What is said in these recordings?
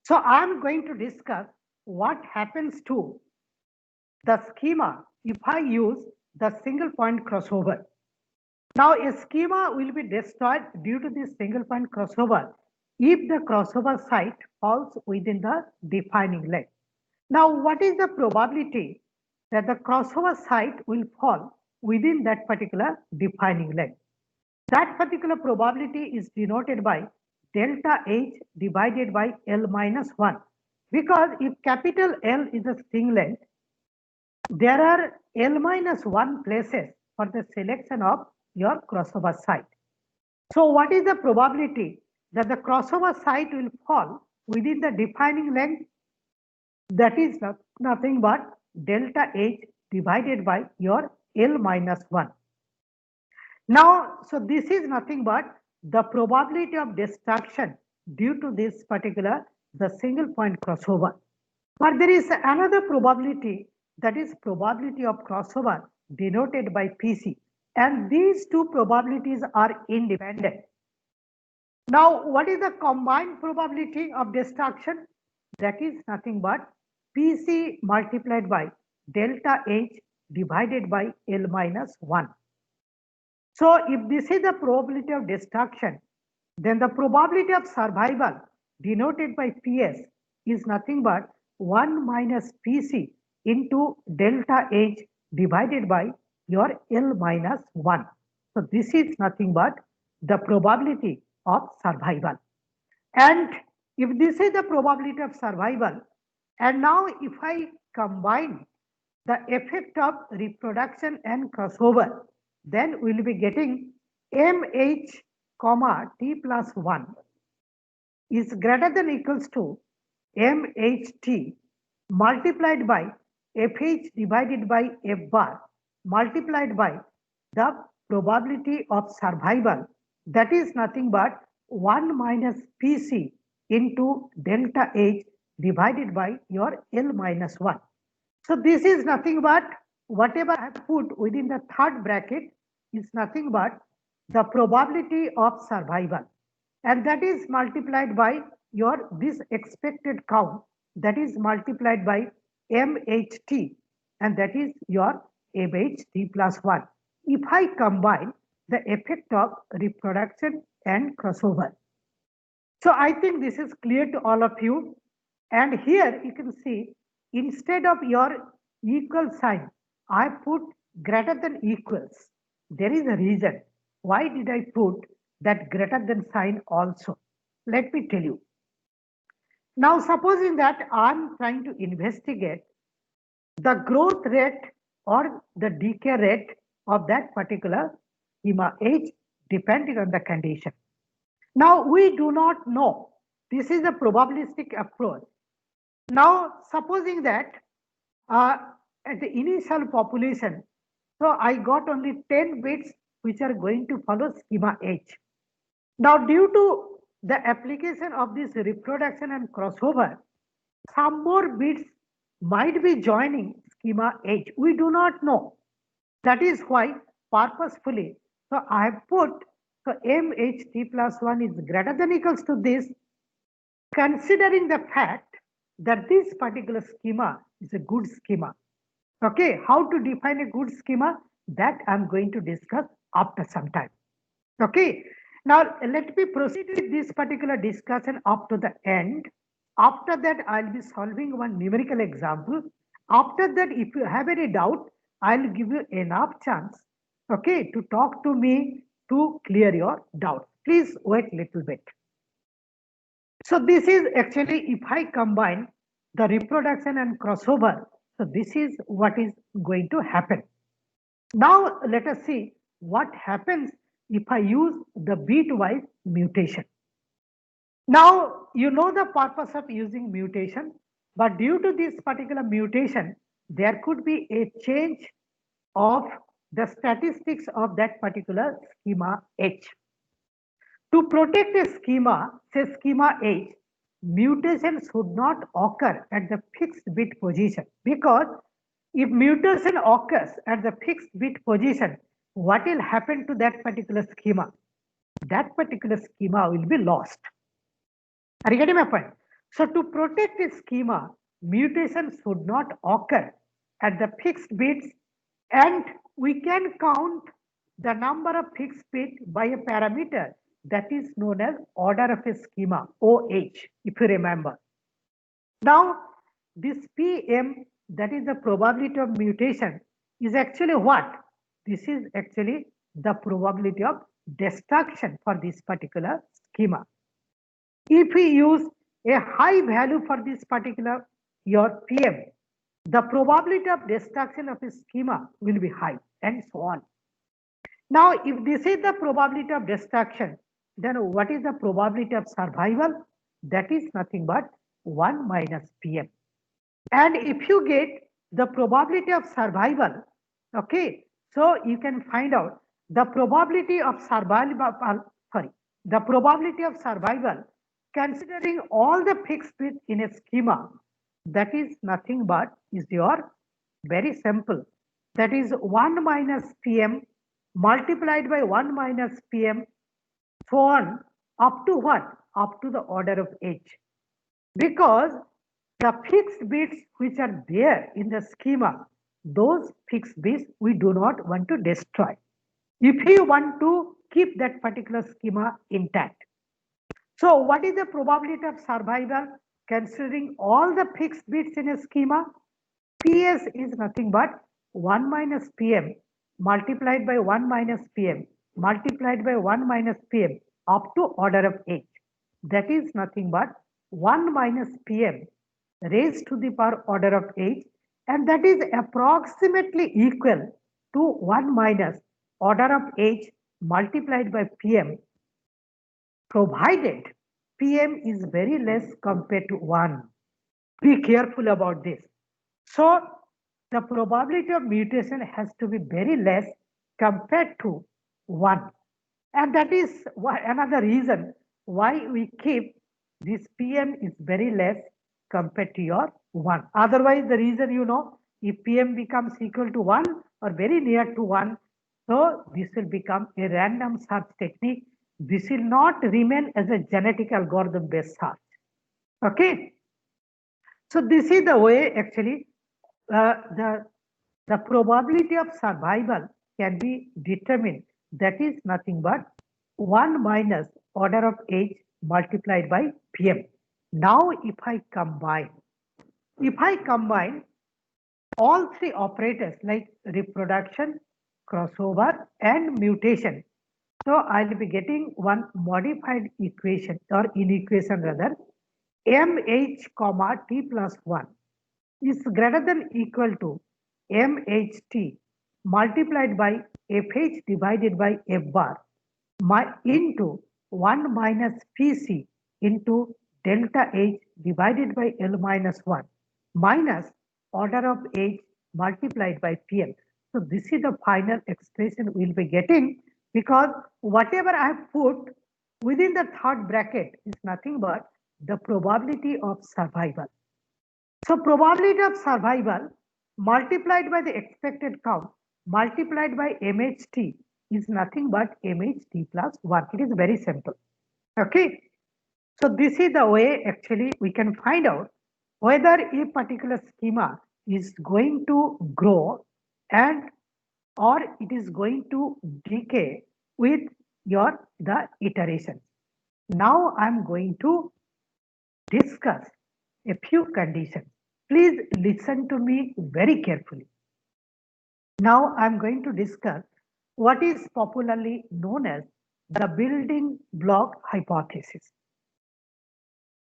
So I'm going to discuss what happens to the schema if I use the single point crossover. Now a schema will be destroyed due to this single point crossover if the crossover site falls within the defining length. Now what is the probability that the crossover site will fall within that particular defining length? That particular probability is denoted by delta H divided by L minus 1. Because if capital L is a string length, there are L minus 1 places for the selection of your crossover site. So what is the probability that the crossover site will fall within the defining length? That is nothing but delta H divided by your L minus 1. Now, so this is nothing but the probability of destruction due to this particular the single point crossover. But there is another probability, that is probability of crossover denoted by PC, and these two probabilities are independent. Now, what is the combined probability of destruction? That is nothing but PC multiplied by delta H divided by L minus 1. So if this is the probability of destruction, then the probability of survival denoted by PS is nothing but 1 minus PC into delta H divided by your L minus 1. So this is nothing but the probability of survival. And if this is the probability of survival, and now if I combine the effect of reproduction and crossover, then we'll be getting mh comma t plus 1 is greater than equals to mht multiplied by fh divided by f bar multiplied by the probability of survival, that is nothing but 1 minus pc into delta h divided by your L minus 1. So this is nothing but whatever I have put within the third bracket is nothing but the probability of survival, and that is multiplied by your this expected count, that is multiplied by MHT, and that is your MHT plus 1. If I combine the effect of reproduction and crossover. So I think this is clear to all of you. And here you can see, instead of your equal sign, I put greater than equals. There is a reason. Why did I put that greater than sign also? Let me tell you. Now, supposing that I'm trying to investigate the growth rate or the decay rate of that particular schema H depending on the condition. Now, we do not know. This is a probabilistic approach. Now, supposing that at the initial population, so I got only 10 bits which are going to follow schema H. Now, due to the application of this reproduction and crossover, some more bits might be joining schema H. We do not know. That is why purposefully, so I have put, so MHT plus 1 is greater than equals to this, considering the fact that this particular schema is a good schema. Okay, how to define a good schema, that I'm going to discuss after some time. Okay, now let me proceed with this particular discussion up to the end. After that, I'll be solving one numerical example. After that, if you have any doubt, I'll give you enough chance, okay, to talk to me to clear your doubt. Please wait a little bit. So this is actually, if I combine the reproduction and crossover, so this is what is going to happen. Now let us see what happens if I use the bitwise mutation. Now you know the purpose of using mutation, but due to this particular mutation, there could be a change of the statistics of that particular schema H. To protect a schema, say schema H, mutation should not occur at the fixed bit position, because if mutation occurs at the fixed bit position, what will happen to that particular schema? That particular schema will be lost. Are you getting my point? So to protect a schema, mutations should not occur at the fixed bits, and we can count the number of fixed bits by a parameter that is known as order of a schema, OH, if you remember. Now, this PM, that is the probability of mutation, is actually what? This is actually the probability of destruction for this particular schema. If we use a high value for this particular your PM, the probability of destruction of a schema will be high, and so on. Now, if this is the probability of destruction, then what is the probability of survival? That is nothing but 1 minus PM. And if you get the probability of survival, okay, so you can find out the probability of survival, the probability of survival considering all the fixed bits in a schema, that is nothing but is your very simple. That is 1 minus PM multiplied by 1 minus PM, so on, up to what? Up to the order of H. Because the fixed bits which are there in the schema, those fixed bits we do not want to destroy. If we want to keep that particular schema intact. So what is the probability of survival considering all the fixed bits in a schema? PS is nothing but 1 minus PM multiplied by 1 minus PM multiplied by 1 minus PM up to order of H. That is nothing but 1 minus PM raised to the power order of H, and that is approximately equal to 1 minus order of H multiplied by PM, provided PM is very less compared to 1. Be careful about this. So the probability of mutation has to be very less compared to 1. And that is another reason why we keep this PM is very less compared to your 1. Otherwise, the reason if PM becomes equal to 1 or very near to 1, so this will become a random search technique. This will not remain as a genetic algorithm based search. Okay. So this is the way actually the probability of survival can be determined. That is nothing but 1 minus order of H multiplied by PM. Now if I combine all three operators like reproduction, crossover and mutation, so I'll be getting one modified equation or inequation rather, MH comma T plus 1 is greater than equal to MHT multiplied by FH divided by F bar into 1 minus PC into delta H divided by L minus 1 minus order of H multiplied by PM. So this is the final expression we'll be getting, because whatever I have put within the third bracket is nothing but the probability of survival. So probability of survival multiplied by the expected count multiplied by MHT is nothing but MHT plus 1. It is very simple. Okay. So this is the way actually we can find out whether a particular schema is going to grow and or it is going to decay with the iteration. Now I'm going to discuss a few conditions. Please listen to me very carefully. Now I'm going to discuss what is popularly known as the building block hypothesis.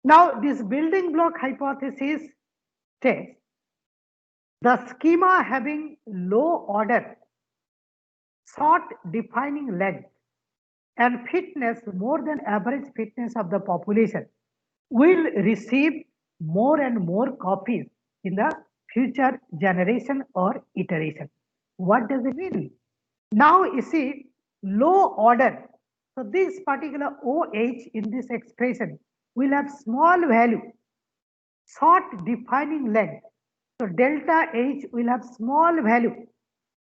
Now this building block hypothesis states the schema having low order, short defining length and fitness more than average fitness of the population will receive more and more copies in the future generation or iteration. What does it mean? Now you see low order. So this particular OH in this expression will have small value, short defining length. So delta H will have small value.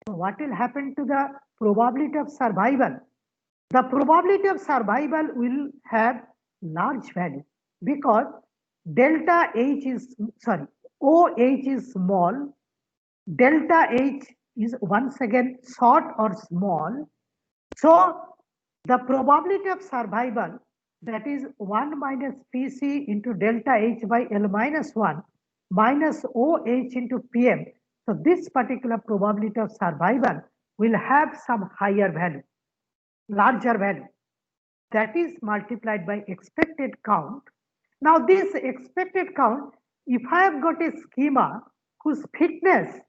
So what will happen to the probability of survival? The probability of survival will have large value, because delta H is, sorry, OH is small, delta H is once again short or small. So the probability of survival, that is 1 minus Pc into delta H by L minus 1 minus OH into Pm. So this particular probability of survival will have some higher value, larger value. That is multiplied by expected count. Now this expected count, if I have got a schema whose fitness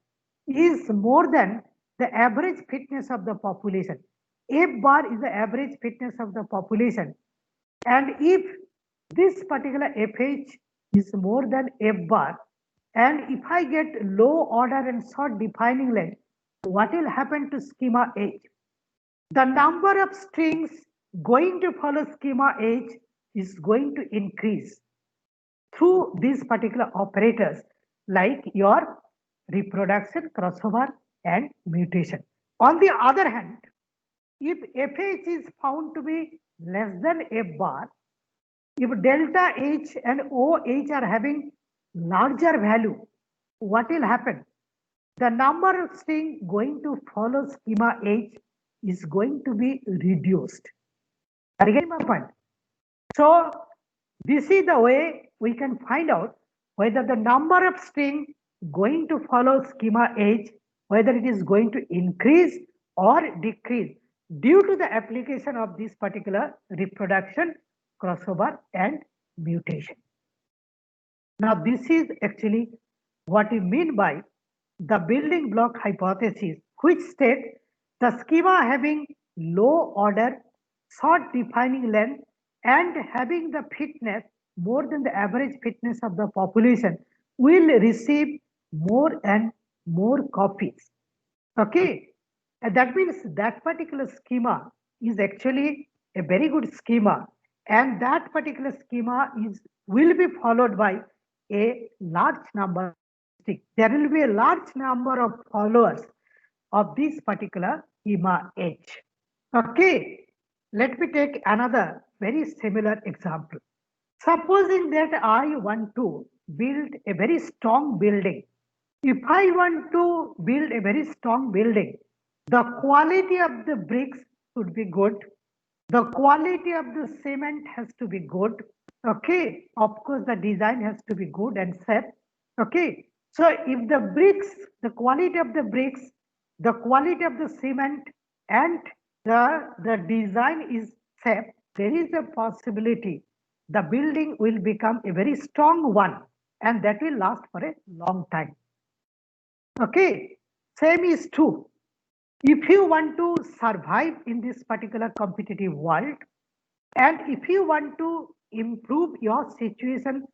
is more than the average fitness of the population, F bar is the average fitness of the population, and if this particular FH is more than F bar, and if I get low order and short defining length, what will happen to schema H? The number of strings going to follow schema H is going to increase through these particular operators like your reproduction, crossover, and mutation. On the other hand, if FH is found to be less than F bar, if delta H and OH are having larger value, what will happen? The number of strings going to follow schema H is going to be reduced. Are you getting my point? So this is the way we can find out whether the number of strings going to follow schema H, whether it is going to increase or decrease due to the application of this particular reproduction, crossover, and mutation. Now this is actually what we mean by the building block hypothesis, which states the schema having low order, short defining length, and having the fitness more than the average fitness of the population will receive more and more copies. Okay, and that means that particular schema is actually a very good schema, and that particular schema is will be followed by a large number. There will be a large number of followers of this particular schema H. Okay, let me take another very similar example. Supposing that I want to build a very strong building. If I want to build a very strong building, the quality of the bricks should be good. The quality of the cement has to be good. Okay, of course, the design has to be good and safe. Okay, so if the bricks, the quality of the bricks, the quality of the cement, and the design is safe, there is a possibility the building will become a very strong one, and that will last for a long time. Okay, same is true. If you want to survive in this particular competitive world, and if you want to improve your situation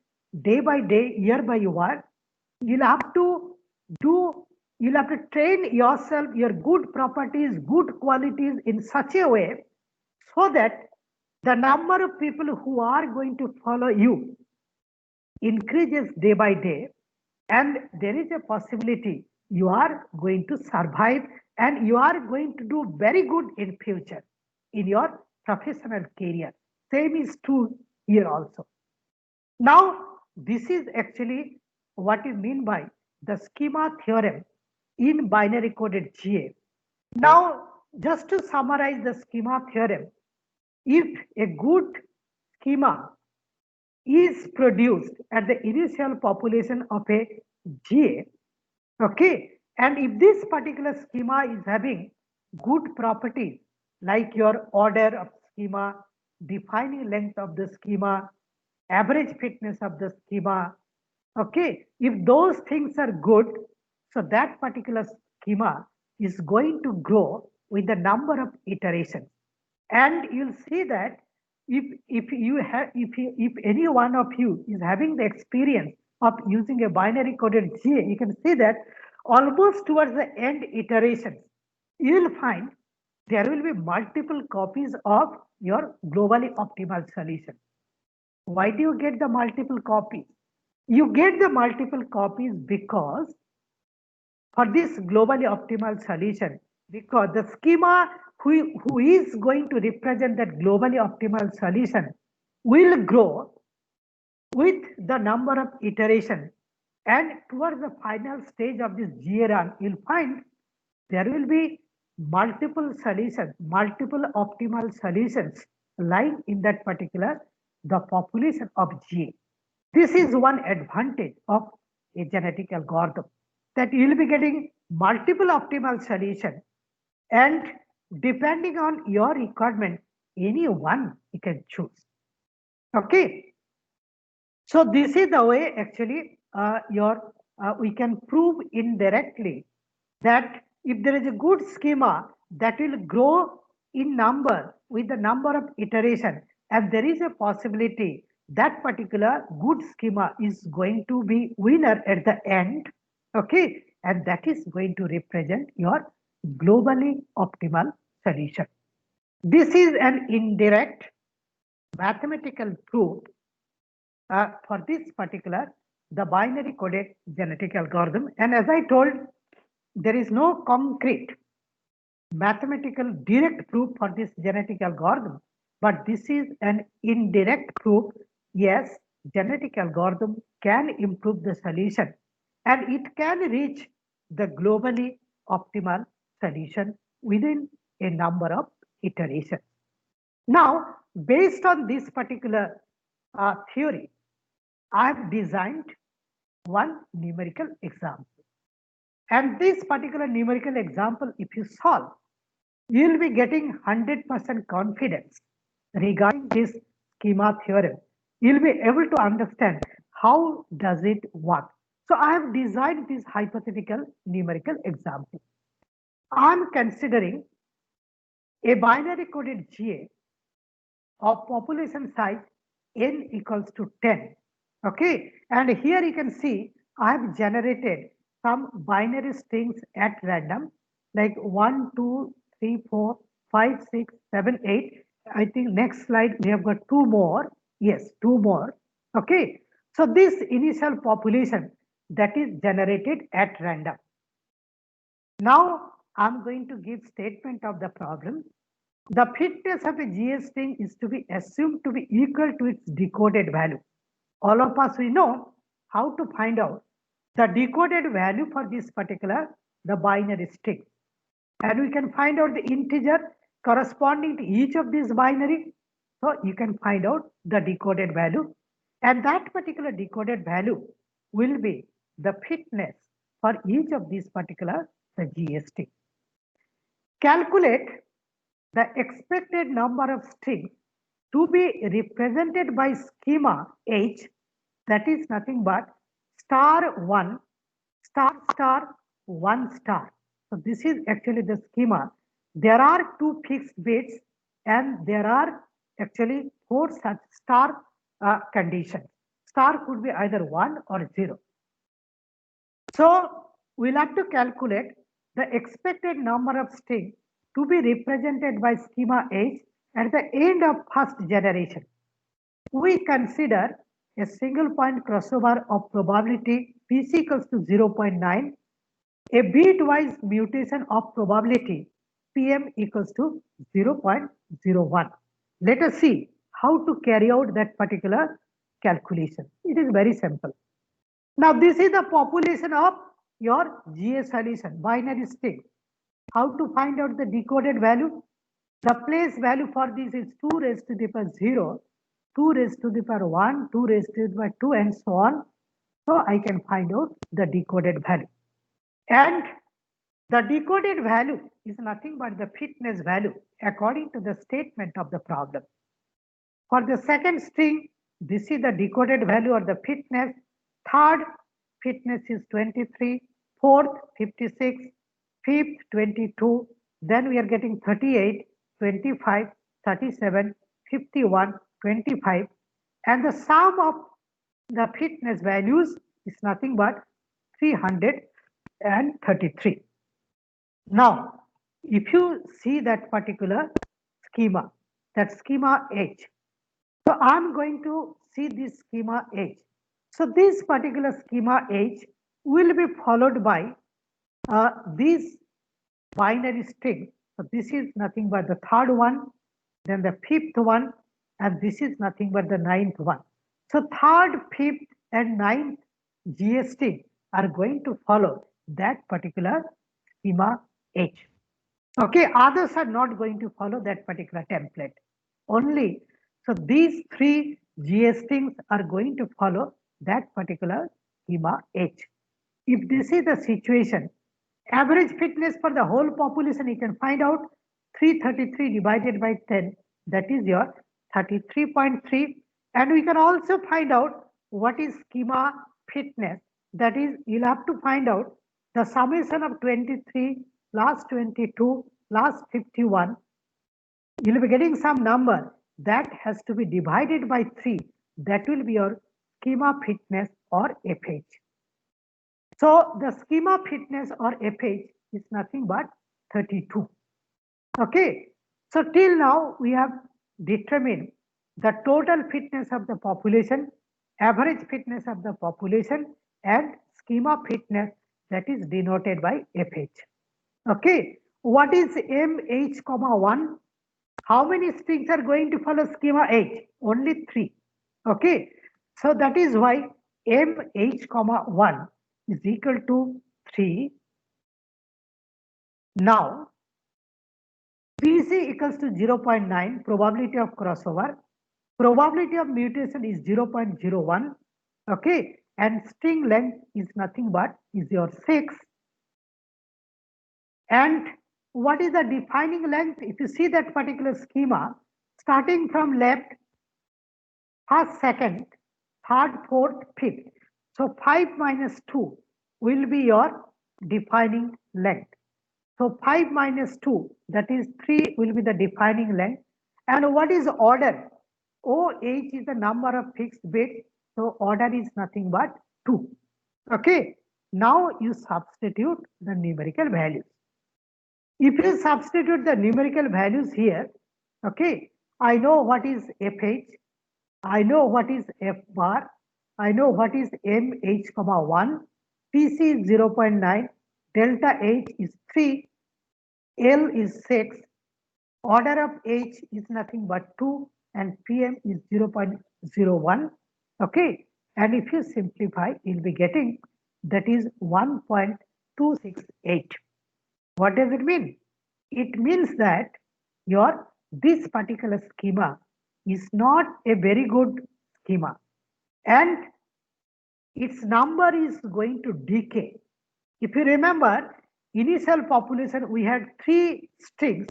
day by day, year by year, you'll have to train yourself, your good properties, good qualities in such a way so that the number of people who are going to follow you increases day by day, and there is a possibility you are going to survive and you are going to do very good in future in your professional career. Same is true here also. Now, this is actually what is mean by the schema theorem in binary coded GA. Now, just to summarize the schema theorem, if a good schema is produced at the initial population of a GA, okay, and if this particular schema is having good properties like your order of schema, defining length of the schema, average fitness of the schema, okay, if those things are good, so that particular schema is going to grow with the number of iterations. And you'll see that if any one of you is having the experience of using a binary coded GA, you can see that almost towards the end iterations, you will find there will be multiple copies of your globally optimal solution. Why do you get the multiple copies? You get the multiple copies because for this globally optimal solution, because the schema who is going to represent that globally optimal solution will grow with the number of iteration, and towards the final stage of this GA run, you'll find there will be multiple solutions, multiple optimal solutions lying in that particular the population of GA. This is one advantage of a genetic algorithm, that you will be getting multiple optimal solutions, and depending on your requirement, any one you can choose. Okay. So this is the way actually we can prove indirectly that if there is a good schema that will grow in number with the number of iteration, and there is a possibility that particular good schema is going to be winner at the end, okay, and that is going to represent your globally optimal solution. This is an indirect mathematical proof for this particular the binary coded genetic algorithm. And as I told, there is no concrete mathematical direct proof for this genetic algorithm, but this is an indirect proof. Yes, genetic algorithm can improve the solution, and it can reach the globally optimal solution within a number of iterations. Now, based on this particular theory, I have designed one numerical example. And this particular numerical example, if you solve, you will be getting 100% confidence regarding this schema theorem. You will be able to understand how does it work. So I have designed this hypothetical numerical example. I am considering a binary coded GA of population size n equals to 10. Okay, and here you can see I have generated some binary strings at random, like 1, 2, 3, 4, 5, 6, 7, 8. I think next slide we have got two more. Yes, two more. Okay, so this initial population that is generated at random. Now I'm going to give statement of the problem. The fitness of a GA string is to be assumed to be equal to its decoded value. All of us, we know how to find out the decoded value for this particular the binary string, and we can find out the integer corresponding to each of these binary. So you can find out the decoded value, and that particular decoded value will be the fitness for each of these particular the GA string. Calculate the expected number of strings to be represented by schema H, that is nothing but star 1 star 1 star. So this is actually the schema. There are two fixed bits, and there are actually four such star conditions. Star could be either 1 or 0. So we'll have to calculate the expected number of strings to be represented by schema H at the end of first generation. We consider a single point crossover of probability PC equals to 0.9, a bitwise mutation of probability PM equals to 0.01. Let us see how to carry out that particular calculation. It is very simple. Now this is the population of your GA solution, binary string. How to find out the decoded value? The place value for this is 2 raised to the power 0, 2 raised to the power 1, 2 raised to the power 2, and so on. So I can find out the decoded value. And the decoded value is nothing but the fitness value according to the statement of the problem. For the second string, this is the decoded value or the fitness. Third fitness is 23, fourth 56, fifth 22, then we are getting 38, 25, 37, 51, 25, and the sum of the fitness values is nothing but 333. Now, if you see that particular schema, that schema H, so I'm going to see this schema H. So this particular schema H will be followed by these binary string. So this is nothing but the third one, then the fifth one, and this is nothing but the ninth one. So third, fifth, and ninth GST are going to follow that particular schema H. Okay, others are not going to follow that particular template. Only, so these three GSTs are going to follow that particular schema H. If this is the situation, average fitness for the whole population, you can find out 333 divided by 10, that is your 33.3. And we can also find out what is schema fitness. That is, you'll have to find out the summation of 23 plus 22 plus 51. You'll be getting some number that has to be divided by 3. That will be your schema fitness or FH. So the schema fitness or FH is nothing but 32. Okay. So till now we have determined the total fitness of the population, average fitness of the population, and schema fitness, that is denoted by FH. Okay. What is MH, 1? How many strings are going to follow schema H? Only 3. Okay. So that is why MH, 1 is equal to 3. Now, PC equals to 0.9, probability of crossover. Probability of mutation is 0.01. Okay. And string length is nothing but is your 6. And what is the defining length? If you see that particular schema, starting from left, first, second, third, fourth, fifth. So 5 minus 2 will be your defining length. So 5 minus 2, that is 3, will be the defining length. And what is order? OH is the number of fixed bits. So order is nothing but 2. Okay. Now you substitute the numerical values. If you substitute the numerical values here, okay, I know what is FH, I know what is F bar, I know what is MH, 1, PC is 0.9, delta H is 3, L is 6, order of H is nothing but 2, and PM is 0.01. Okay, and if you simplify, you'll be getting that is 1.268. What does it mean? It means that this particular schema is not a very good schema, and its number is going to decay. If you remember, initial population, we had 3 strings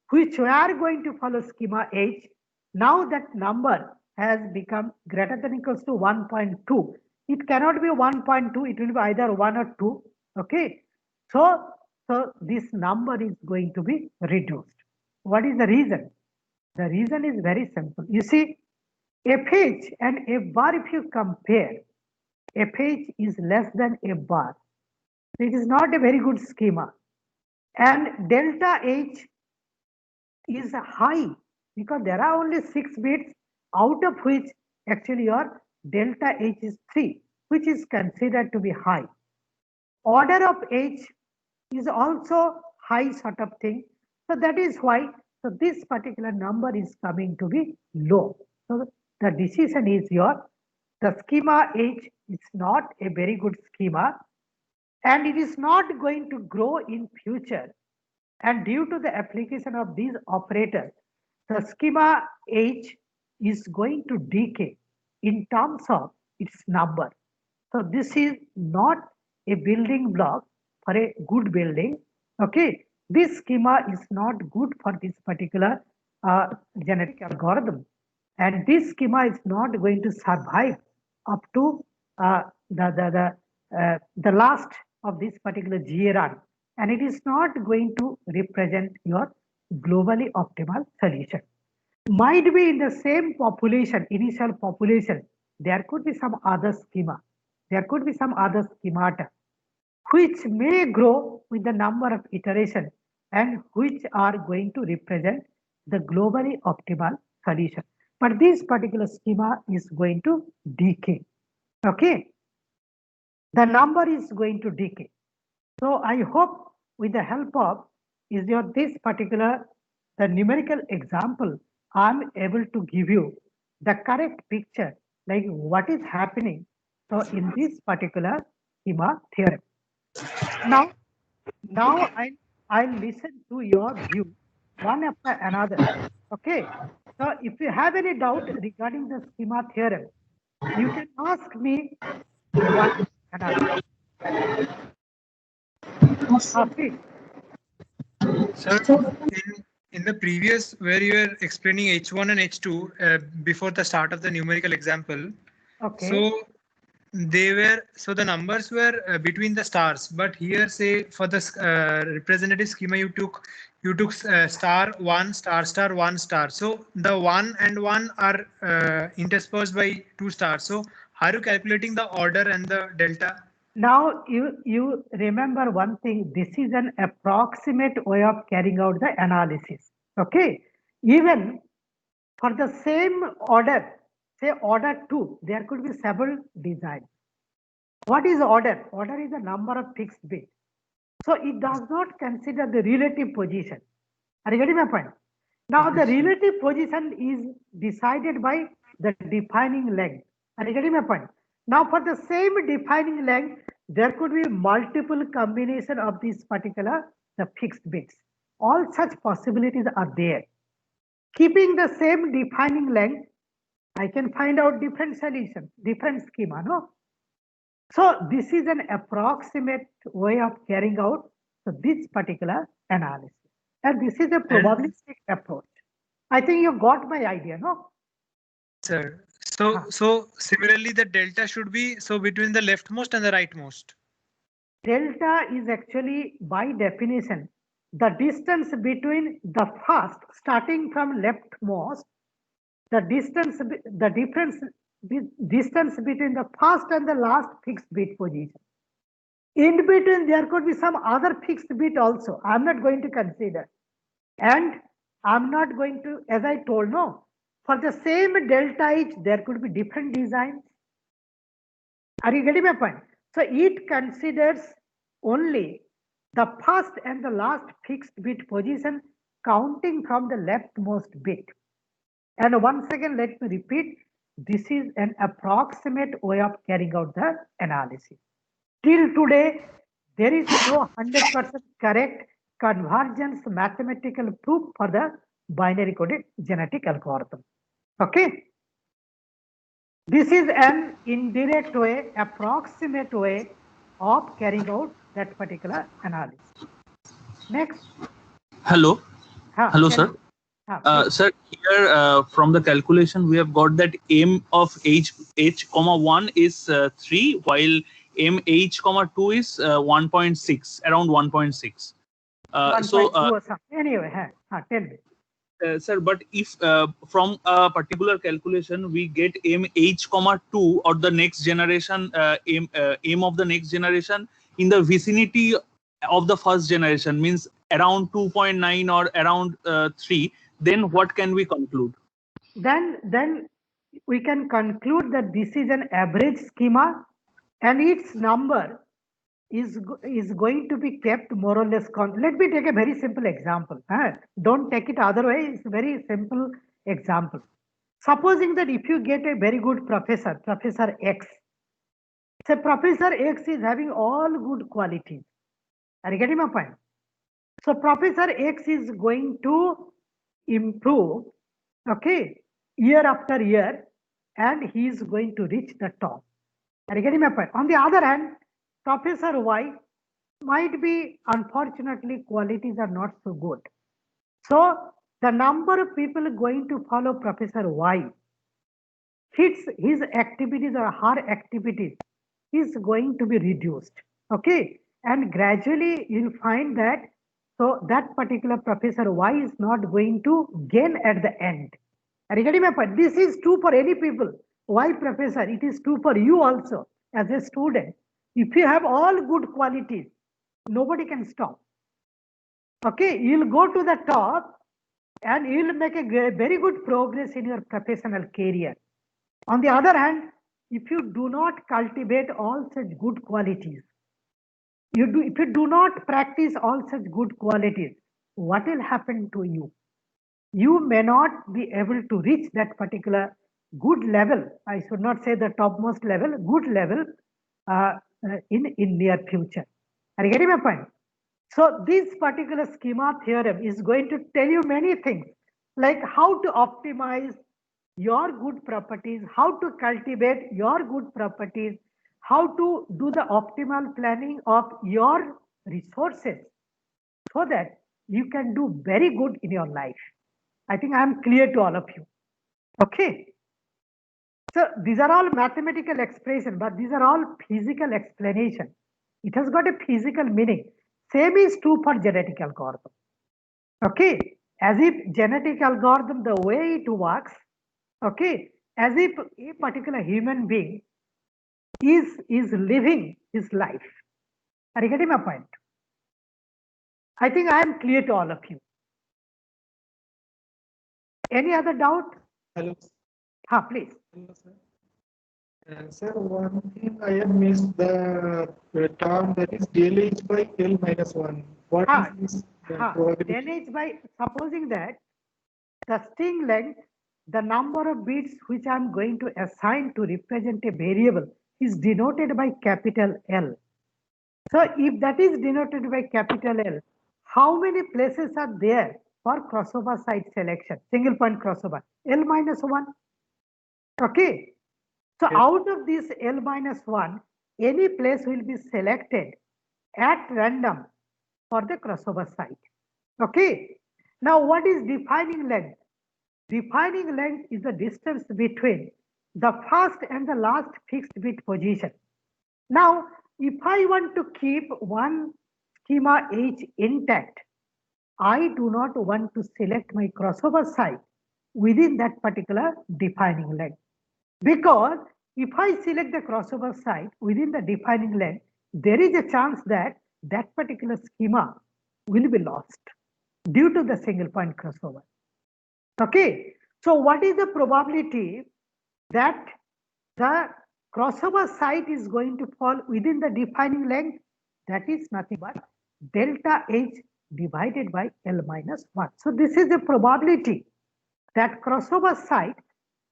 which were going to follow schema H. Now that number has become greater than equals to 1.2. It cannot be 1.2, it will be either 1 or 2. Okay. So this number is going to be reduced. What is the reason? The reason is very simple. You see, FH and F bar, if you compare, FH is less than F bar. It is not a very good schema. And delta H is high because there are only 6 bits, out of which actually your delta H is 3, which is considered to be high. Order of H is also high sort of thing. So that is why this particular number is coming to be low. So the decision is the schema H is not a very good schema, and it is not going to grow in future. And due to the application of these operators, the schema H is going to decay in terms of its number. So this is not a building block for a good building. Okay, this schema is not good for this particular genetic algorithm, and this schema is not going to survive up to the last of this particular GA run, and it is not going to represent your globally optimal solution. Might be in the same population, initial population, there could be some other schema, there could be some other schemata which may grow with the number of iterations and which are going to represent the globally optimal solution. But this particular schema is going to decay. Okay, the number is going to decay. So I hope with the help of this particular the numerical example, I'm able to give you the correct picture like what is happening. So in this particular schema theorem. Now I'll listen to your view one after another. Okay. So if you have any doubt regarding the schema theorem, you can ask me one another. Please. Sir, in the previous where you were explaining H1 and H2 before the start of the numerical example, Okay. so the numbers were between the stars, but here say for the representative schema you took star 1 star 1 star. So the 1 and 1 are interspersed by 2 stars. So how are you calculating the order and the delta? Now you remember one thing, this is an approximate way of carrying out the analysis. Okay. Even for the same order, say order 2, there could be several designs. What is order? Order is the number of fixed bits. So it does not consider the relative position. Are you getting my point? Now the relative position is decided by the defining length. Are you getting my point? Now for the same defining length, there could be multiple combination of these particular the fixed bits. All such possibilities are there. Keeping the same defining length, I can find out different solution, different schema, no? So this is an approximate way of carrying out this particular analysis. And this is a probabilistic approach. I think you got my idea, no? Sir, so similarly the delta should be so between the leftmost and the rightmost. Delta is actually by definition the distance between the first starting from leftmost, the difference distance between the first and the last fixed bit position. In between, there could be some other fixed bit also. I'm not going to consider. And I'm not going to, as I told, no, for the same delta H, there could be different designs. Are you getting my point? So it considers only the first and the last fixed bit position counting from the leftmost bit. And once again, let me repeat, this is an approximate way of carrying out the analysis. Till today, there is no 100% correct convergence mathematical proof for the binary coded genetic algorithm. Okay. This is an indirect way, approximate way of carrying out that particular analysis. Next. Hello. Hello, sir. Sir, here from the calculation, we have got that m of h comma 1 is 3, while m h comma 2 is 1.6, around 1.6. Anyway, tell me. Sir, but if from a particular calculation we get m h comma 2 or the next generation m of the next generation in the vicinity of the first generation, means around 2.9 or around 3, then what can we conclude? Then we can conclude that this is an average schema and its number is going to be kept more or less constant. Let me take a very simple example. Don't take it other way. It's a very simple example. Supposing that if you get a very good professor, Professor X, say Professor X is having all good qualities. Are you getting my point? So Professor X is going to improve, okay, year after year, and he is going to reach the top. Are you getting my point? On the other hand, Professor Y might be, unfortunately, qualities are not so good. So the number of people going to follow Professor Y, his activities or her activities is going to be reduced. Okay. And gradually you'll find that so that particular Professor Y is not going to gain at the end. Are you getting my point? This is true for any people. Why professor? It is true for you also as a student. If you have all good qualities, nobody can stop. Okay, you'll go to the top and you'll make a very good progress in your professional career. On the other hand, if you do not cultivate all such good qualities, if you do not practice all such good qualities, what will happen to you? You may not be able to reach that particular good level, I should not say the topmost level, good level in near future. Are you getting my point? So this particular schema theorem is going to tell you many things, like how to optimize your good properties, how to cultivate your good properties, how to do the optimal planning of your resources so that you can do very good in your life. I think I am clear to all of you. Okay. So these are all mathematical expression, but these are all physical explanation. It has got a physical meaning. Same is true for genetic algorithm. Okay, as if genetic algorithm, the way it works, okay, as if a particular human being is living his life. Are you getting my point? I think I am clear to all of you. Any other doubt? Hello. Please. Hello, sir. Sir, one thing I have missed the term that is DLH by L minus 1. What is this probability? DLH by, supposing that the string length, the number of bits which I am going to assign to represent a variable is denoted by capital L. So if that is denoted by capital L, how many places are there for crossover site selection, single point crossover? L minus 1. Okay. So out of this L minus 1, any place will be selected at random for the crossover site. Okay. Now what is defining length? Defining length is the distance between the first and the last fixed bit position. Now, if I want to keep one schema H intact, I do not want to select my crossover site within that particular defining length. Because if I select the crossover site within the defining length, there is a chance that that particular schema will be lost due to the single point crossover. Okay, so what is the probability that the crossover site is going to fall within the defining length? That is nothing but delta H divided by L minus 1. So this is the probability that crossover site,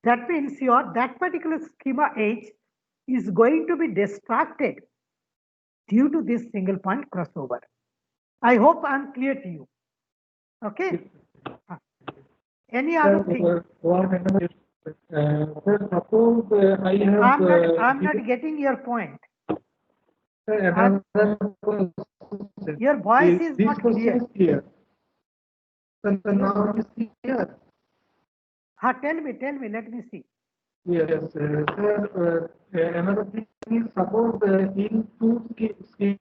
that means that particular schema H is going to be distracted due to this single point crossover. I hope I am clear to you. Okay. Any other thing? Suppose I have. I'm not getting your point. Your voice is not clear. Now it's clear. Tell me, let me see. Yes, sir. Another thing is, suppose in two schemes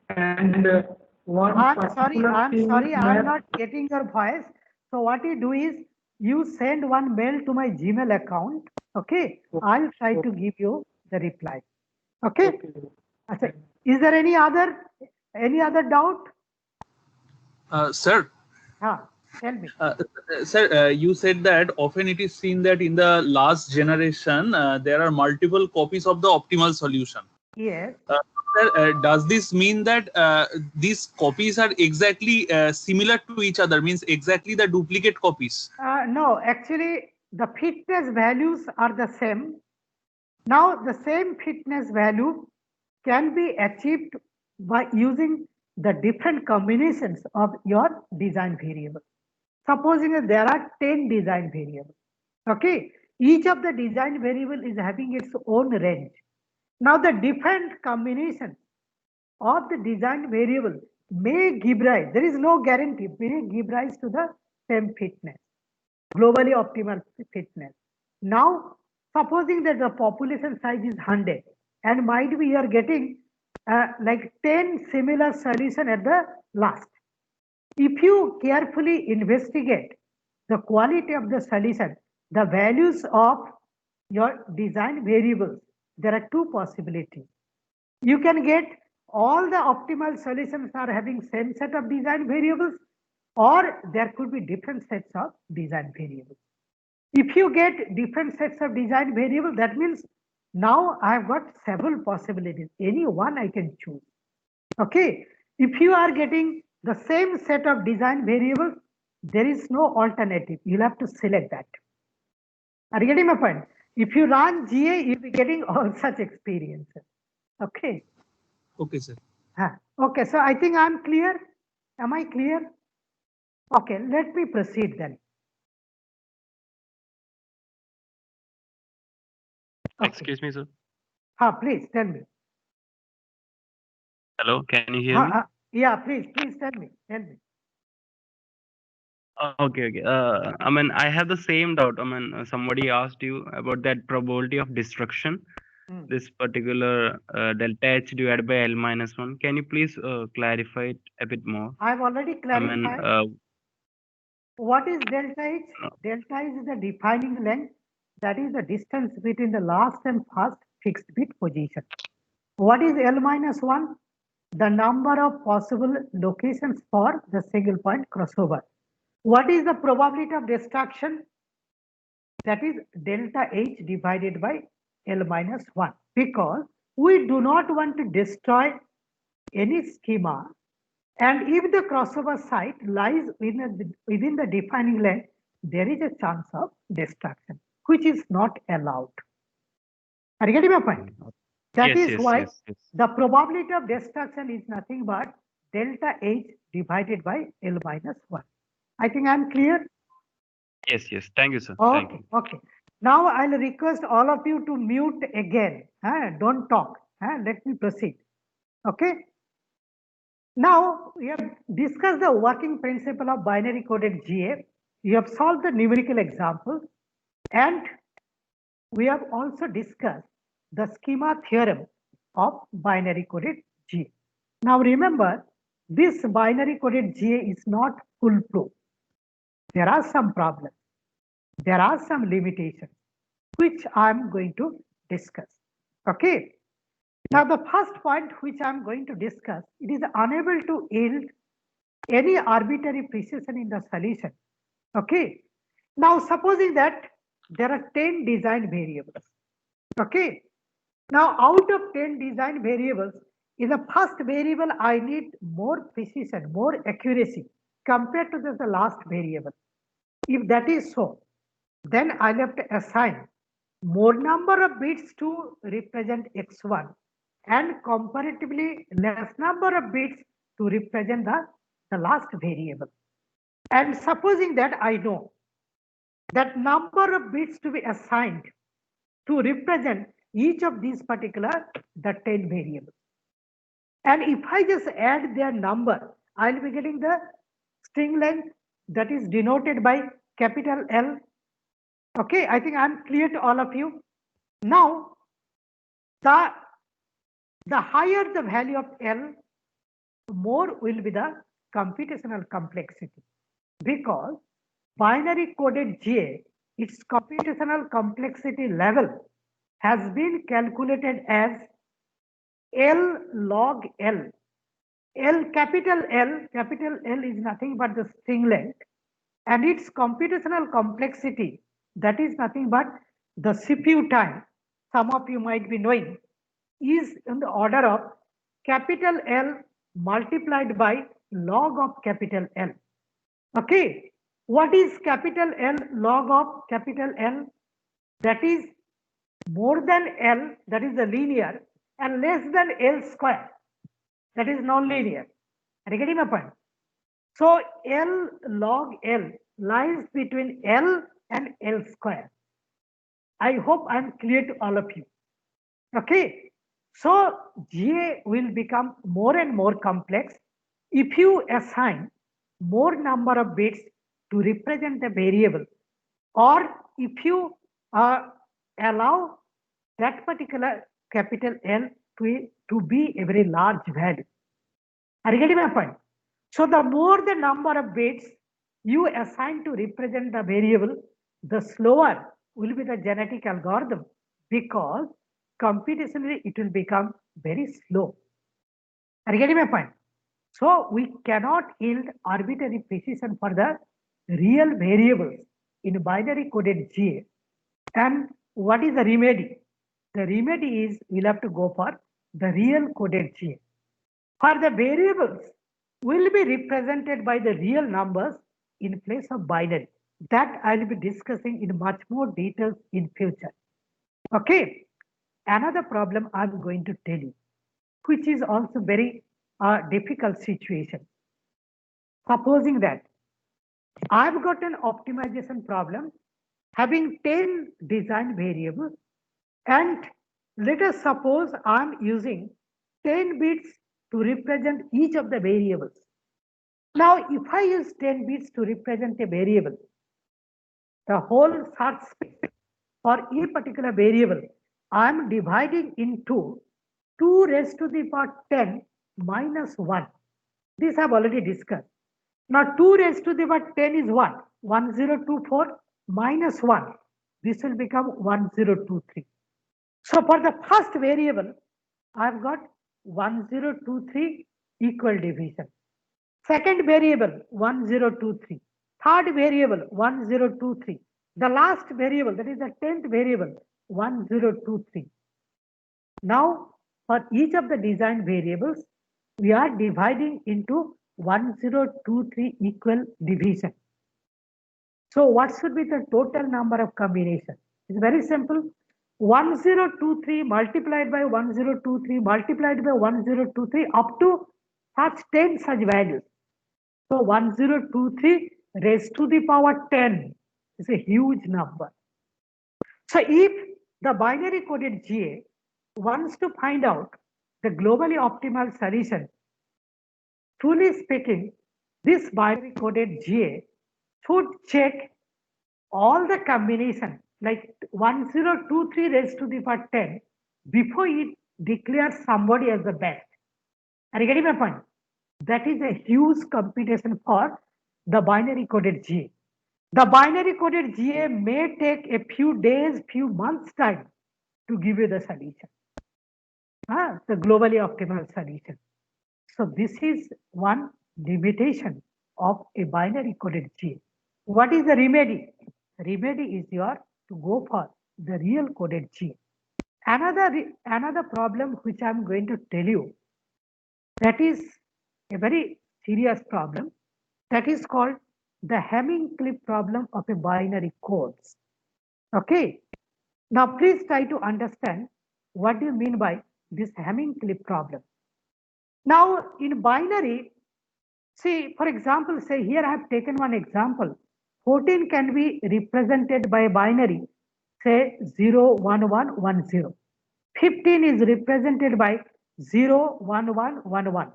and one. I'm sorry, I'm not getting your voice. So what you do is you send one mail to my Gmail account. Okay, I'll try to give you the reply. Okay. Is there any other doubt? Sir. Tell me. Sir, you said that often it is seen that in the last generation, there are multiple copies of the optimal solution. Yes. Sir, does this mean that these copies are exactly similar to each other, means exactly the duplicate copies? No, actually, the fitness values are the same. Now, the same fitness value can be achieved by using the different combinations of your design variables. Supposing that there are 10 design variables. Okay, each of the design variable is having its own range. Now, the different combinations of the design variable may give rise, there is no guarantee, may give rise to the same fitness, globally optimal fitness. Now, supposing that the population size is 100 and might be you are getting like 10 similar solution at the last. If you carefully investigate the quality of the solution, the values of your design variables, there are two possibilities. You can get all the optimal solutions are having same set of design variables, or there could be different sets of design variables. If you get different sets of design variables, that means now I have got several possibilities. Any one I can choose. Okay. If you are getting the same set of design variables, there is no alternative. You'll have to select that. Are you getting my point? If you run GA, you'll be getting all such experiences. Okay. Okay, sir. Okay, so I think I'm clear. Am I clear? Okay, let me proceed then. Okay. Excuse me, sir. Please tell me. Hello, can you hear me? Yeah, please tell me. Okay. I mean, I have the same doubt. I mean, somebody asked you about that probability of destruction, this particular delta H divided by L minus 1. Can you please clarify it a bit more? I've already clarified. I mean, what is delta H? Delta H is the defining length. That is the distance between the last and first fixed bit position. What is L minus 1? The number of possible locations for the single point crossover. What is the probability of destruction? That is delta H divided by L minus 1. Because we do not want to destroy any schema, and if the crossover site lies within the defining length, there is a chance of destruction, which is not allowed. Are you getting my point? That is why the probability of destruction is nothing but delta H divided by L minus 1. I think I'm clear? Yes. Thank you, sir. Okay, Thank you. okay. Now I'll request all of you to mute again. Don't talk. Let me proceed. Okay. Now we have discussed the working principle of binary coded GA. We have solved the numerical example, and we have also discussed the schema theorem of binary coded GA. Now remember, this binary coded GA is not foolproof. There are some problems. There are some limitations, which I'm going to discuss. Okay. Now the first point which I'm going to discuss, it is unable to yield any arbitrary precision in the solution. Okay. Now supposing that there are 10 design variables. Okay. Now out of 10 design variables, in the first variable I need more precision, more accuracy compared to the last variable. If that is so, then I have to assign more number of bits to represent x1 and comparatively less number of bits to represent the last variable. And supposing that I know that number of bits to be assigned to represent each of these particular the 10 variables. And if I just add their number, I'll be getting the string length that is denoted by capital L. Okay, I think I'm clear to all of you. Now, the higher the value of L, more will be the computational complexity, because binary coded GA, its computational complexity level has been calculated as L log L. Capital L is nothing but the string length, and its computational complexity, that is nothing but the CPU time, some of you might be knowing, is in the order of capital L multiplied by log of capital L. Okay, what is capital L log of capital L? That is more than L, that is the linear, and less than L square, that is non-linear. Are you getting my point? So L log L lies between L and L square. I hope I'm clear to all of you. Okay, so GA will become more and more complex if you assign more number of bits to represent a variable, or if you allow that particular capital L to be a very large value. Are you getting my point? So the more the number of bits you assign to represent the variable, the slower will be the genetic algorithm, because computationally it will become very slow. Are you getting my point? So we cannot yield arbitrary precision for the real variables in binary coded GA. And what is the remedy? The remedy is we'll have to go for the real coded GA. For the variables will be represented by the real numbers in place of binary. That I'll be discussing in much more details in future. Okay. Another problem I'm going to tell you, which is also very difficult situation. Supposing that I've got an optimization problem having 10 design variables, and let us suppose I'm using 10 bits to represent each of the variables. Now, if I use 10 bits to represent a variable, the whole search space for a particular variable, I'm dividing into 2 raised to the power 10 minus 1. This I've already discussed. Now 2 raised to the power 10 is what? 1024 minus 1. This will become 1023. So for the first variable, I've got 1023 equal division. Second variable 1023. Third variable 1023. The last variable, that is the 10th variable, 1023. Now for each of the design variables, we are dividing into 1023 equal division. So what should be the total number of combinations? It's very simple. 1023 multiplied by 1023 multiplied by 1023 up to such 10 such values. So 1023 raised to the power 10 is a huge number. So if the binary coded GA wants to find out the globally optimal solution, truly speaking, this binary coded GA should check all the combination like 1023 raised to the power 10 before it declares somebody as the best. Are you getting my point? That is a huge computation for the binary coded GA. The binary coded GA may take a few days, few months time to give you the solution, the globally optimal solution. So this is one limitation of a binary coded GA. What is the remedy? Remedy is your to go for the real coded GA. Another problem which I'm going to tell you, that is a very serious problem, that is called the Hamming-Cliff problem of a binary codes. Okay. Now please try to understand what do you mean by this Hamming-Cliff problem. Now in binary, see, for example, say here I have taken one example. 14 can be represented by a binary, say 0, 1, 1, 1, 0. 15 is represented by 0, 1, 1, 1, 1.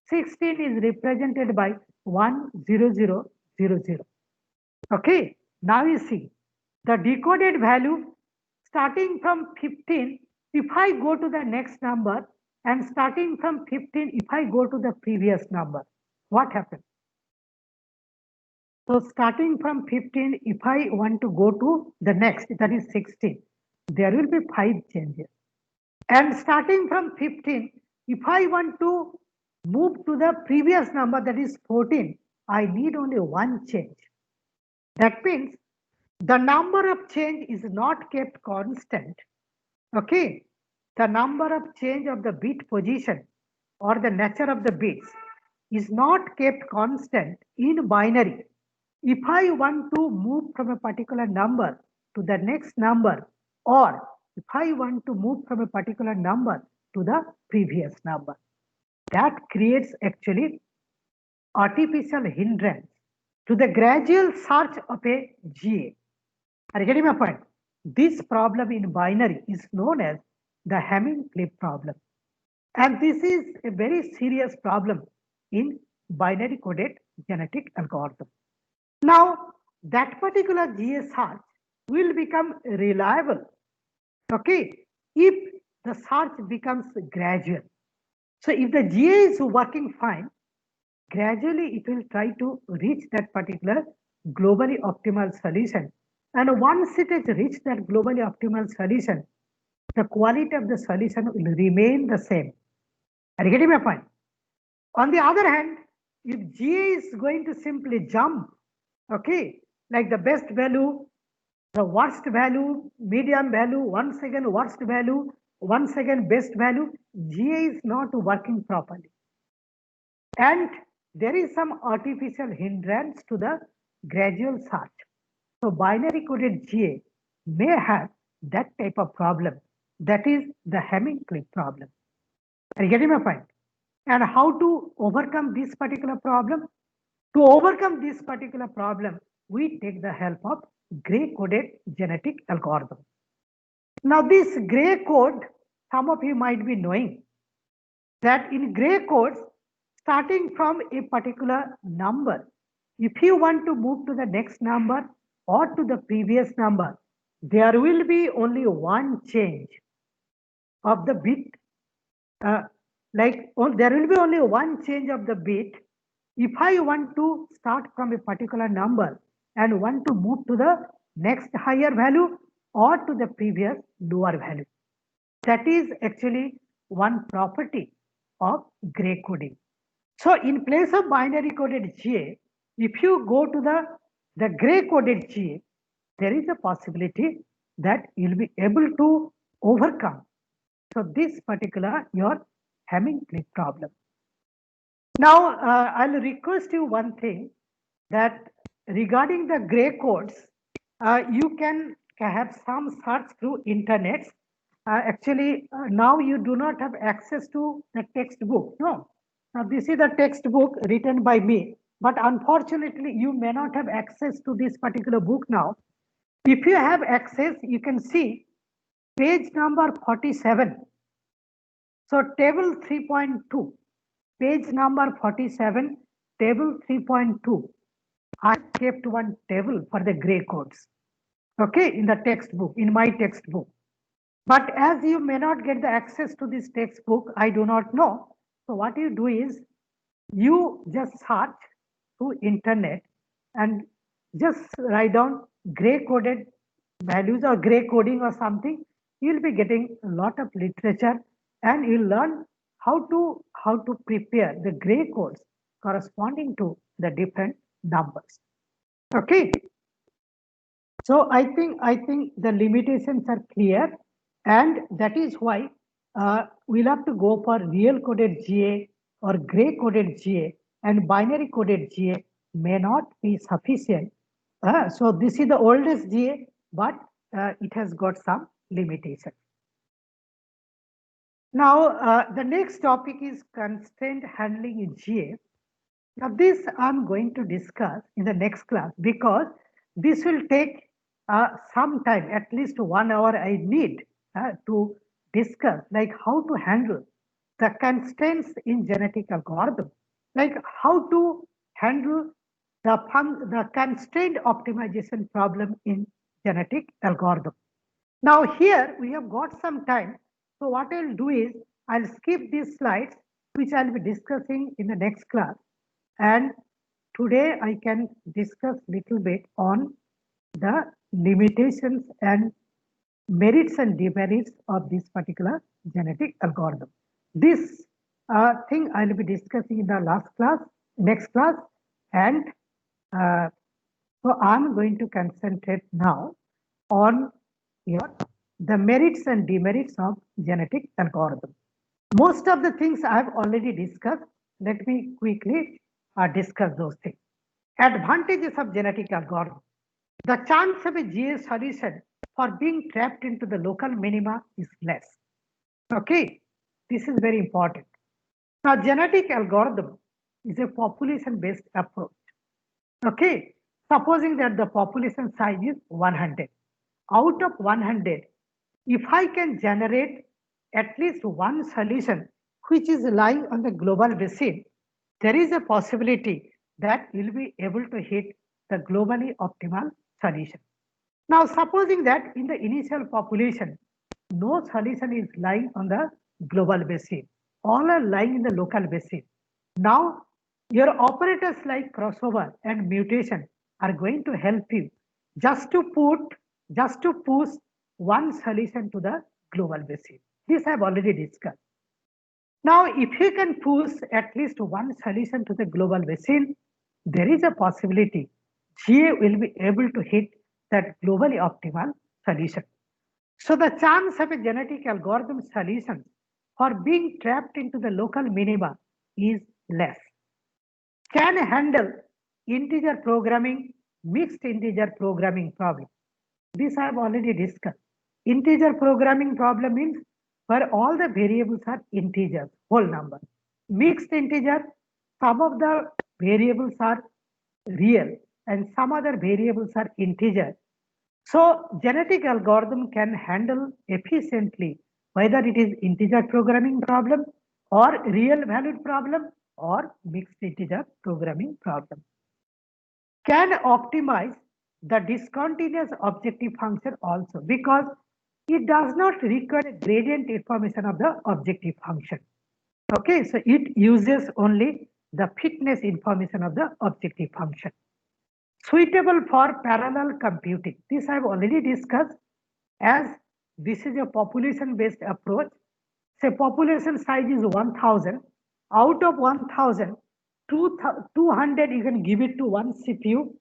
16 is represented by 1, 0, 0, 0, 0. Okay, now you see the decoded value starting from 15, if I go to the next number, and starting from 15, if I go to the previous number, what happens? So starting from 15, if I want to go to the next, that is 16, there will be 5 changes. And starting from 15, if I want to move to the previous number, that is 14, I need only 1 change. That means the number of change is not kept constant. Okay, the number of change of the bit position or the nature of the bits is not kept constant in binary. If I want to move from a particular number to the next number, or if I want to move from a particular number to the previous number, that creates actually artificial hindrance to the gradual search of a GA. Are you getting my point? This problem in binary is known as the Hamming-Cliff problem. And this is a very serious problem in binary coded genetic algorithm. Now, that particular GA search will become reliable, okay, if the search becomes gradual. So if the GA is working fine, gradually it will try to reach that particular globally optimal solution. And once it has reached that globally optimal solution, the quality of the solution will remain the same. Are you getting my point? On the other hand, if GA is going to simply jump, okay, like the best value, the worst value, medium value, once again worst value, once again best value, GA is not working properly. And there is some artificial hindrance to the gradual search. So binary coded GA may have that type of problem. That is the Hamming cliff problem. Are you getting my point? And how to overcome this particular problem? To overcome this particular problem, we take the help of gray coded genetic algorithm. Now this gray code, some of you might be knowing that in gray codes, starting from a particular number, if you want to move to the next number or to the previous number, there will be only one change of the bit. There will be only one change of the bit. If I want to start from a particular number and want to move to the next higher value or to the previous lower value, that is actually one property of gray coding. So in place of binary coded GA, if you go to the gray coded GA, there is a possibility that you'll be able to overcome. So this particular your Hamming cliff problem. Now I'll request you one thing, that regarding the gray codes, you can have some search through internet. Now you do not have access to the textbook. No, now this is the textbook written by me, but unfortunately you may not have access to this particular book now. If you have access, you can see page number 47. So table 3.2, page number 47, table 3.2. I kept one table for the gray codes, okay, in the textbook, in my textbook. But as you may not get the access to this textbook, I do not know. So what you do is, you just search through internet and just write down gray coded values or gray coding or something. You'll be getting a lot of literature, and you'll learn how to prepare the gray codes corresponding to the different numbers. Okay. So I think the limitations are clear, and that is why we'll have to go for real coded GA or gray coded GA, and binary coded GA may not be sufficient. So this is the oldest GA, but it has got some limitation. Now the next topic is constraint handling in GA. Now this I'm going to discuss in the next class, because this will take some time, at least 1 hour I need to discuss, like how to handle the constraints in genetic algorithm, like how to handle the constraint optimization problem in genetic algorithm. Now here we have got some time. So what I'll do is, I'll skip these slides, which I'll be discussing in the next class. And today I can discuss little bit on the limitations and merits and demerits of this particular genetic algorithm. This thing I'll be discussing in the next class. And so I'm going to concentrate now on the merits and demerits of genetic algorithm. Most of the things I've already discussed. Let me quickly discuss those things. Advantages of genetic algorithm. The chance of a GA solution for being trapped into the local minima is less. Okay, this is very important. Now, genetic algorithm is a population-based approach. Okay, supposing that the population size is 100. Out of 100, if I can generate at least one solution which is lying on the global basin, there is a possibility that you'll be able to hit the globally optimal solution. Now, supposing that in the initial population, no solution is lying on the global basin, all are lying in the local basin. Now, your operators like crossover and mutation are going to help you just to push one solution to the global basin. This I have already discussed. Now, if you can push at least one solution to the global basin, there is a possibility GA will be able to hit that globally optimal solution. So the chance of a genetic algorithm solution for being trapped into the local minima is less. Can handle integer programming mixed integer programming problem. This I have already discussed. Integer programming problem means where all the variables are integers, whole number. Mixed integer, some of the variables are real and some other variables are integer. So genetic algorithm can handle efficiently whether it is integer programming problem or real valued problem or mixed integer programming problem. Can optimize the discontinuous objective function also because it does not require gradient information of the objective function. Okay, so it uses only the fitness information of the objective function. Suitable for parallel computing. This I have already discussed as this is a population based approach. Say population size is 1000. Out of 1000, 200 you can give it to one CPU.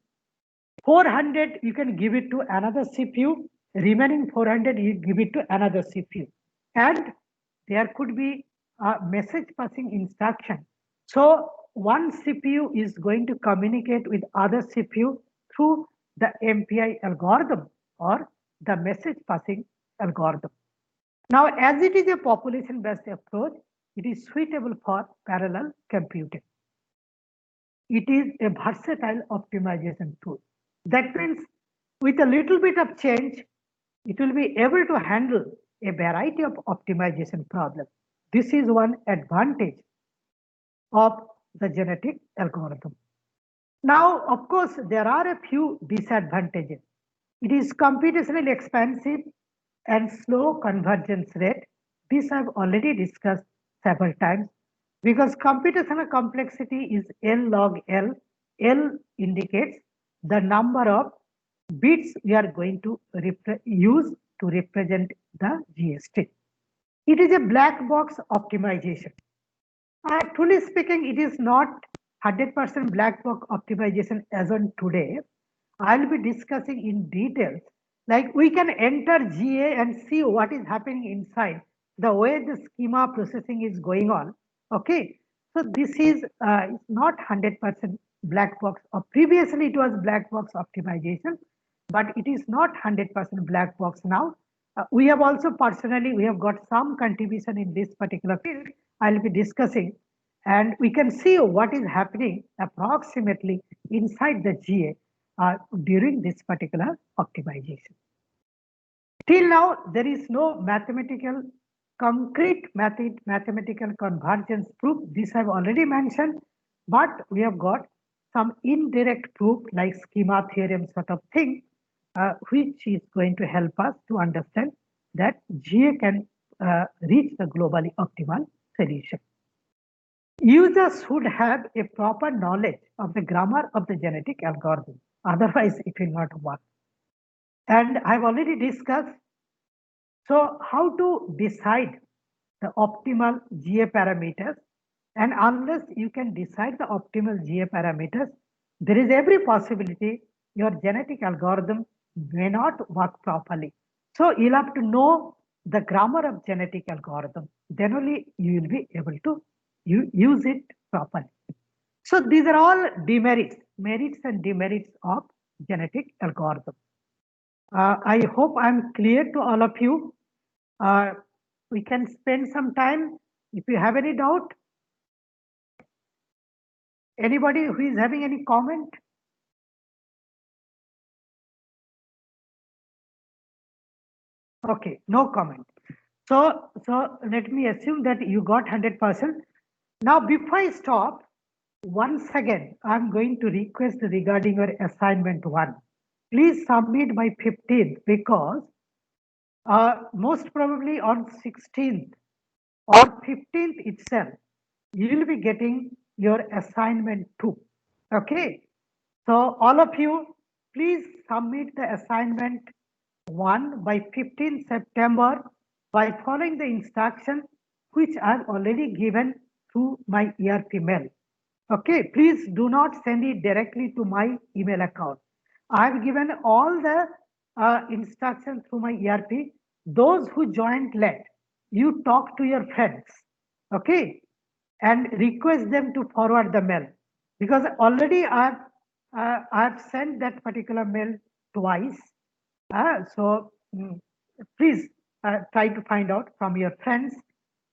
400 you can give it to another CPU. Remaining 400 you give it to another CPU. And there could be a message passing instruction. So one CPU is going to communicate with other CPU through the MPI algorithm or the message passing algorithm. Now, as it is a population-based approach, it is suitable for parallel computing. It is a versatile optimization tool. That means with a little bit of change, it will be able to handle a variety of optimization problems. This is one advantage of the genetic algorithm. Now, of course, there are a few disadvantages. It is computationally expensive and slow convergence rate. This I've already discussed several times because computational complexity is L log L. L indicates the number of bits we are going to use to represent the GST. It is a black box optimization. Truly speaking, it is not 100% black box optimization as on today. I'll be discussing in details. Like we can enter GA and see what is happening inside, the way the schema processing is going on. Okay, so this is not 100% black box. Previously, it was black box optimization, but it is not 100% black box now. We have also personally, we have got some contribution in this particular field. I'll be discussing and we can see what is happening approximately inside the GA during this particular optimization. Till now, there is no mathematical, concrete mathematical convergence proof. This I've already mentioned, but we have got some indirect proof like schema theorem sort of thing, which is going to help us to understand that GA can reach the globally optimal solution. Users should have a proper knowledge of the grammar of the genetic algorithm. Otherwise, it will not work. And I've already discussed. So how to decide the optimal GA parameters? And unless you can decide the optimal GA parameters, there is every possibility your genetic algorithm may not work properly. So you'll have to know the grammar of genetic algorithm. Then only you will be able to use it properly. So these are all demerits, merits and demerits of genetic algorithm. I hope I'm clear to all of you. We can spend some time if you have any doubt. Anybody who is having any comment? Okay, no comment. So let me assume that you got 100%. Now, before I stop, once again, I'm going to request regarding your assignment 1. Please submit by 15th because most probably on 16th or 15th itself, you will be getting your assignment 2. Okay. So all of you, please submit the assignment 1 by 15th September by following the instruction which I've already given through my ERP mail. Okay, please do not send it directly to my email account. I've given all the instructions through my ERP. Those who joined late, you talk to your friends, okay, and request them to forward the mail because already I've I've sent that particular mail twice. So please try to find out from your friends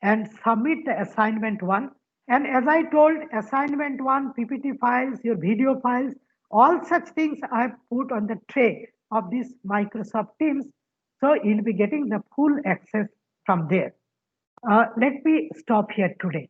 and submit the assignment 1. And as I told, assignment 1, PPT files, your video files, all such things I've put on the tray of this Microsoft Teams. So you'll be getting the full access from there. Let me stop here today.